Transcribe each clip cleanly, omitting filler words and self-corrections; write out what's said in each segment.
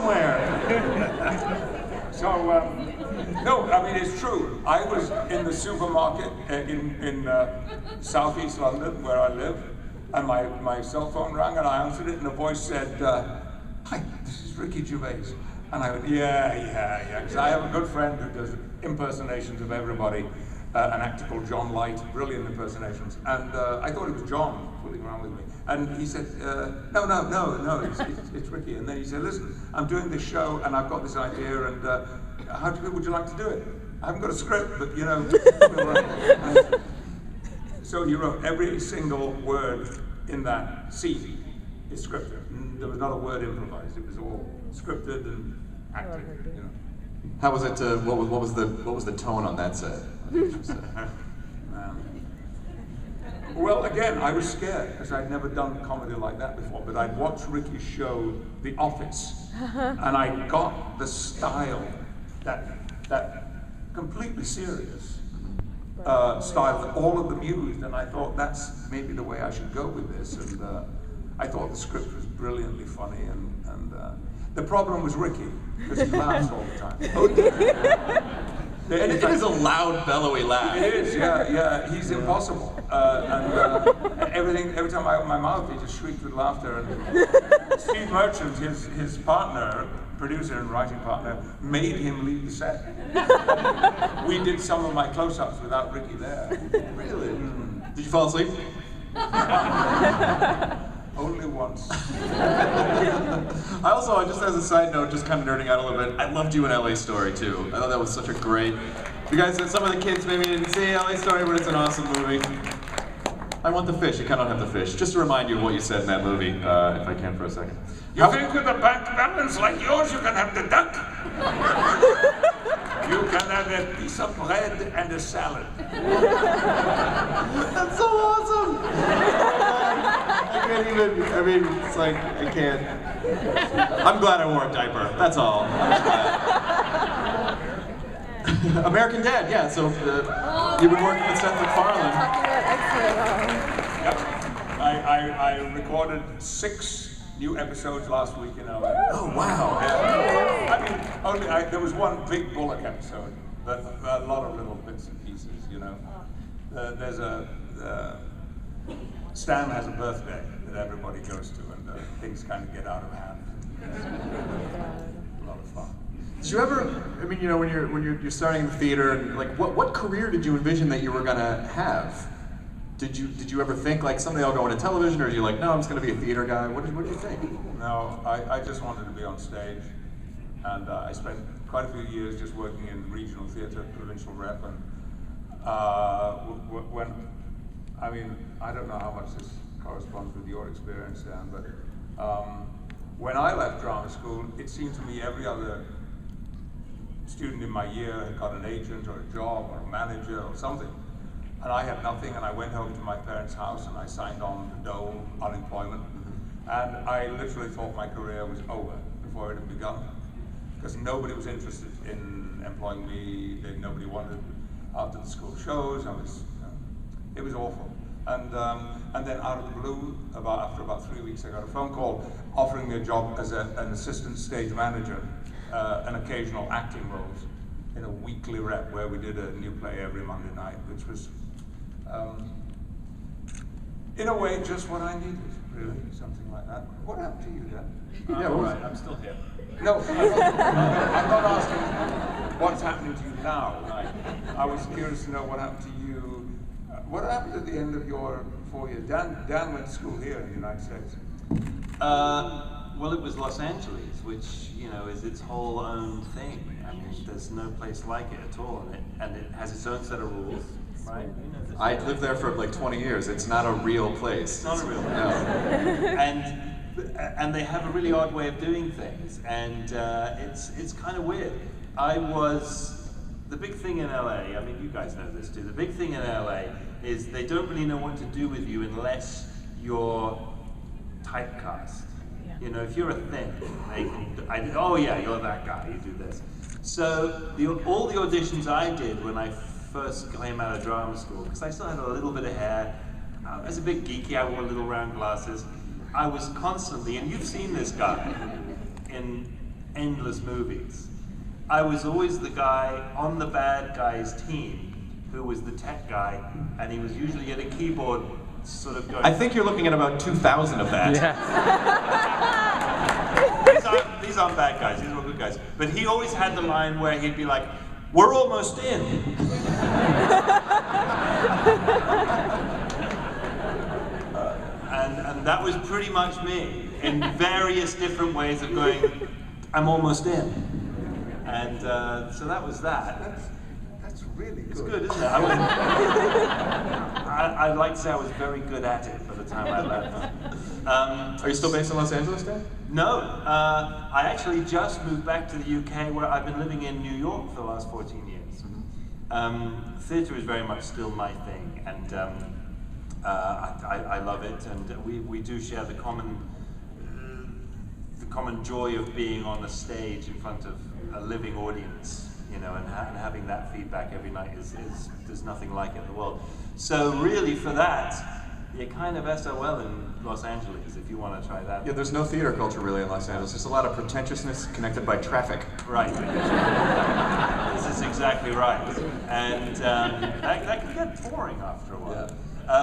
somewhere. So, no, I mean, it's true. I was in the supermarket in southeast London, where I live, and my cell phone rang, and I answered it, and a voice said, "Hi, this is Ricky Gervais." And I went, yeah, because I have a good friend who does impersonations of everybody, an actor called John Light, brilliant impersonations, and I thought it was John fooling around with me. And he said, no, it's Ricky. And then he said, listen, I'm doing this show, and I've got this idea, and would you like to do it? I haven't got a script, but you know. So he wrote every single word in that scene is scripted. There was not a word improvised. It was all scripted and acted. You know. How was it? What was the tone on that set? Well, again, I was scared because I'd never done comedy like that before. But I'd watched Ricky's show, The Office, and I got the style, that completely serious style that all of them used, and I thought that's maybe the way I should go with this. And I thought the script was brilliantly funny, and the problem was Ricky, because he laughs all the time. And it is a loud, bellowy laugh. It is, yeah, he's impossible. Every time I open my mouth, he just shrieks with laughter. And Steve Merchant, his partner, producer and writing partner, made him leave the set. We did some of my close-ups without Ricky there. Really? Did you fall asleep? Only once. I also, just as a side note, just kind of nerding out a little bit, I loved you in LA Story too. I thought that was such a great, you guys, some of the kids maybe didn't see LA Story, but it's an awesome movie. I want the fish, you cannot have the fish. Just to remind you of what you said in that movie, if I can for a second. You think with a bank balance like yours, you can have the duck? You can have a piece of bread and a salad. That's so awesome! I can't even, I mean, it's like, I can't. I'm glad I wore a diaper, that's all. I'm just glad. American Dad, yeah, so you've been working with Seth MacFarlane. Yep. I recorded 6 new episodes last week in LA. Oh, wow. Yeah. I mean, there was one big Bullock episode, but a lot of little bits and pieces, you know. Stan has a birthday that everybody goes to, and things kind of get out of hand. It's a lot of fun. Did you ever, I mean, you know, when you're starting in the theater, and like, what career did you envision that you were gonna have? Did you ever think like someday I'll go into television, or are you like, no, I'm just gonna be a theater guy? What did you think? No, I just wanted to be on stage, and I spent quite a few years just working in regional theater, provincial rep, and I mean, I don't know how much this corresponds with your experience, Dan, but when I left drama school, it seemed to me every other student in my year had got an agent or a job or a manager or something. And I had nothing, and I went home to my parents' house and I signed on the dole, unemployment. And I literally thought my career was over before it had begun. Because nobody was interested in employing me, nobody wanted after the school shows. It was awful. And then out of the blue, after about 3 weeks, I got a phone call offering me a job as an assistant stage manager, and occasional acting roles in a weekly rep where we did a new play every Monday night, which was, in a way, just what I needed, really, something like that. What happened to you, Dan? Yeah, all right, I'm still here. No, I'm not asking what's happening to you now. I was curious to know what happened to you. What happened at the end of your 4 years? Dan went to school here in the United States. Well, it was Los Angeles, which, you know, is its whole own thing. I mean, there's no place like it at all, and it has its own set of rules, right? You know, I lived there for like 20 years. It's not a real place. It's not a real place. No. And they have a really odd way of doing things, and it's kind of weird. The big thing in LA, I mean, you guys know this too, the big thing in LA is they don't really know what to do with you unless you're typecast. You know, if you're a thing, they can, oh yeah, you're that guy, you do this. So all the auditions I did when I first came out of drama school, because I still had a little bit of hair, I was a bit geeky, I wore little round glasses, I was constantly, and you've seen this guy in endless movies, I was always the guy on the bad guy's team who was the tech guy, and he was usually at a keyboard sort of going... I think you're looking at about 2,000 of that. Yeah. These aren't bad guys, these are good guys. But he always had the line where he'd be like, "We're almost in." And that was pretty much me, in various different ways of going, "I'm almost in." And so that was that. That's really good. It's good, isn't it? I'd like to say I was very good at it by the time I left. Are you still based in Los Angeles, Dan? No, I actually just moved back to the UK, where I've been living in New York for the last 14 years. Theatre is very much still my thing, and I love it, and we do share the common joy of being on a stage in front of a living audience, you know, and having that feedback every night there's nothing like it in the world. So really, for that, you're kind of SOL in Los Angeles if you want to try that. Yeah, there's no theater culture really in Los Angeles. There's a lot of pretentiousness connected by traffic. Right. This is exactly right. And that can get boring after a while. Yeah.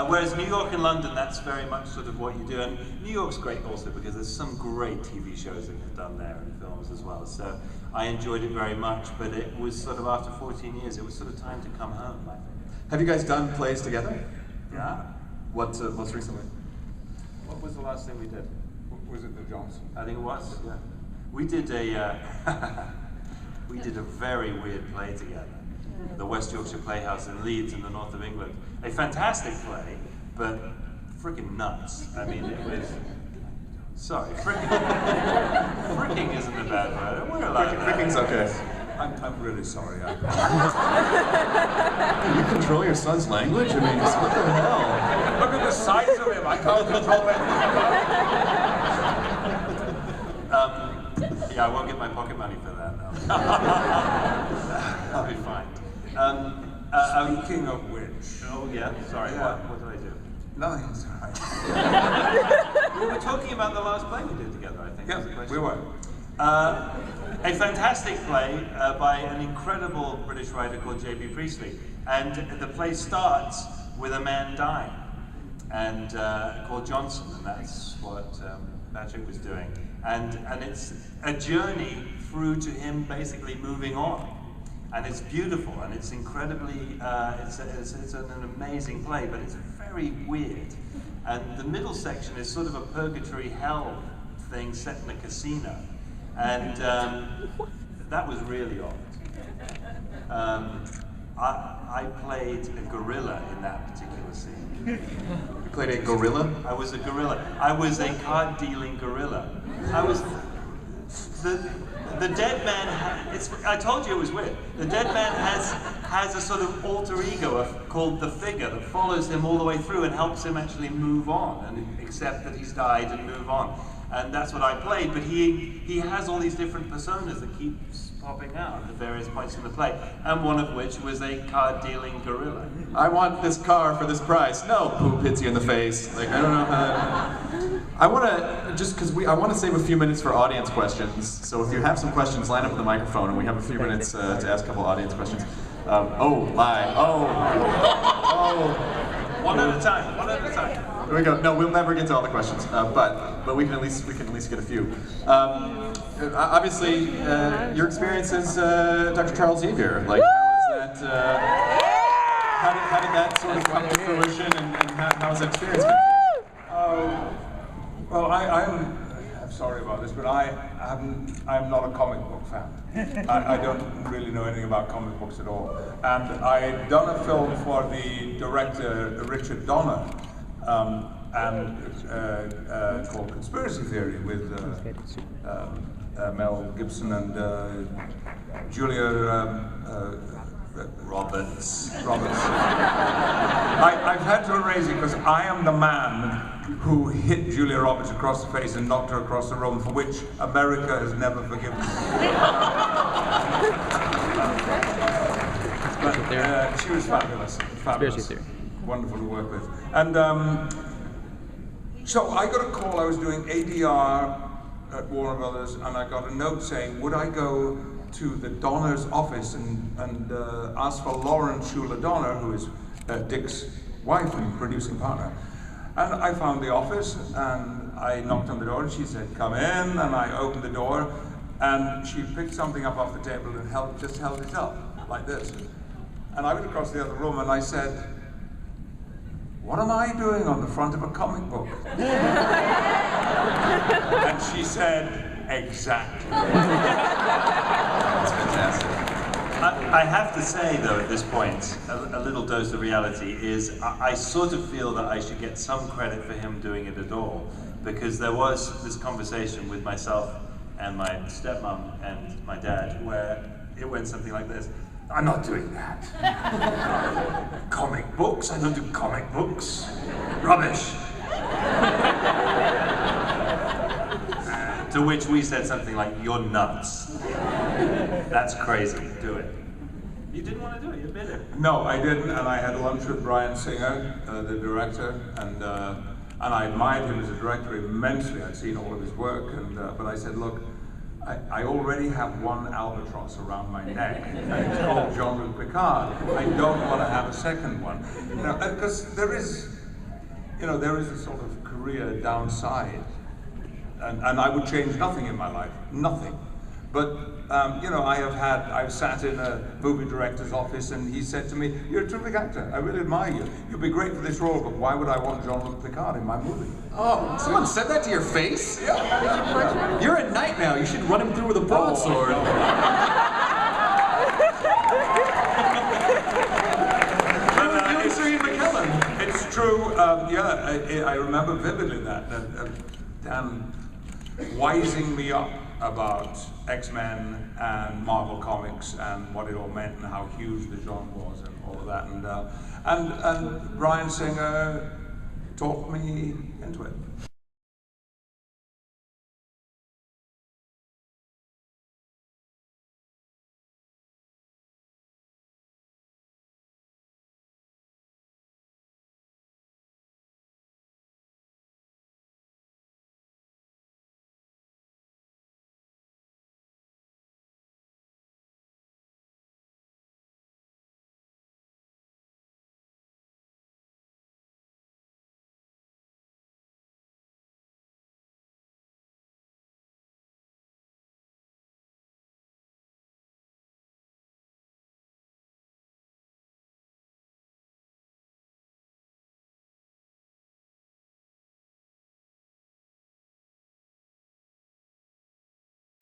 Whereas New York and London, that's very much sort of what you do. And New York's great also because there's some great TV shows that get done there and films as well. So I enjoyed it very much, but it was sort of after 14 years, it was sort of time to come home, I think. Have you guys done plays together? Yeah. What's most recently? What was the last thing we did? Was it the Johnson? I think it was, yeah. We did a we did a very weird play together. The West Yorkshire Playhouse in Leeds in the north of England. A fantastic play, but freaking nuts. I mean, it was... Sorry, fricking isn't a bad word. We're allowed that. Fricking's okay. I'm really sorry. You control your son's language? I mean, what the hell? Look at the size of him. I can't control it. Yeah, I won't get my pocket money for that, though. I'll be fine. Speaking of which... Oh, yeah, sorry, Yeah. What did I do? Nothing, sorry. We were talking about the last play we did together, I think. was the Yeah, question. we were. A fantastic play by an incredible British writer called J.B. Priestley. And the play starts with a man dying, and called Johnson, and that's what Patrick was doing. And it's a journey through to him basically moving on. And it's beautiful, and it's incredibly, it's an amazing play, but it's very weird. And the middle section is sort of a purgatory hell thing set in a casino. And that was really odd. I played a gorilla in that particular scene. You played a gorilla? I was a gorilla. I was a card-dealing gorilla. I was... The dead man, I told you it was weird. The dead man has a sort of alter ego called the figure that follows him all the way through and helps him actually move on and accept that he's died and move on. And that's what I played, but he has all these different personas that keep popping out at various points in the play, and one of which was a card-dealing gorilla. I want this car for this price. No, poop hits you in the face. Like, I don't know how... I want to, just because I want to save a few minutes for audience questions, so if you have some questions, line up at the microphone, and we have a few minutes to ask a couple audience questions. Oh. One at a time, one at a time. There we go. No, we'll never get to all the questions, but we can at least get a few. Obviously, your experience as Dr. Charles Xavier, like how is that? How did that sort of come to fruition, and how has that experience been? Well, I'm sorry about this, but I'm not a comic book fan. I don't really know anything about comic books at all. And I'd done a film for the director Richard Donner, called Conspiracy Theory with Mel Gibson and Julia Roberts. I've had to erase it because I am the man who hit Julia Roberts across the face and knocked her across the room, for which America has never forgiven me. But she was fabulous. Wonderful to work with. And so I got a call. I was doing ADR at Warner Brothers, and I got a note saying, would I go to the Donner's office and ask for Lauren Schuler Donner, who is Dick's wife and producing partner. And I found the office, and I knocked on the door, and she said, come in, and I opened the door, and she picked something up off the table and just held it up, like this. And I went across the other room, and I said, what am I doing on the front of a comic book? And she said, exactly. That's fantastic. I have to say, though, at this point, a little dose of reality is I sort of feel that I should get some credit for him doing it at all, because there was this conversation with myself and my stepmom and my dad where it went something like this. I'm not doing that. Comic books? I don't do comic books. Rubbish. To which we said something like, you're nuts. That's crazy, do it. You didn't want to do it, you're bitter. No, I didn't, and I had lunch with Bryan Singer, the director, and I admired him as a director immensely. I'd seen all of his work, but I said, look, I already have one albatross around my neck, and it's called Jean-Luc Picard. I don't want to have a second one, because there is a sort of career downside, and I would change nothing in my life, nothing. But I've sat in a movie director's office, and he said to me, "You're a terrific actor. I really admire you. You'd be great for this role, but why would I want Jean-Luc Picard in my movie?" Oh, someone said that to your face? Yeah. You're a knight now. You should run him through with a broadsword. You Sir Ian McKellen. It's true. I remember vividly that Dan wising me up about X-Men and Marvel Comics and what it all meant and how huge the genre was and all of that, and Bryan Singer talked me into it.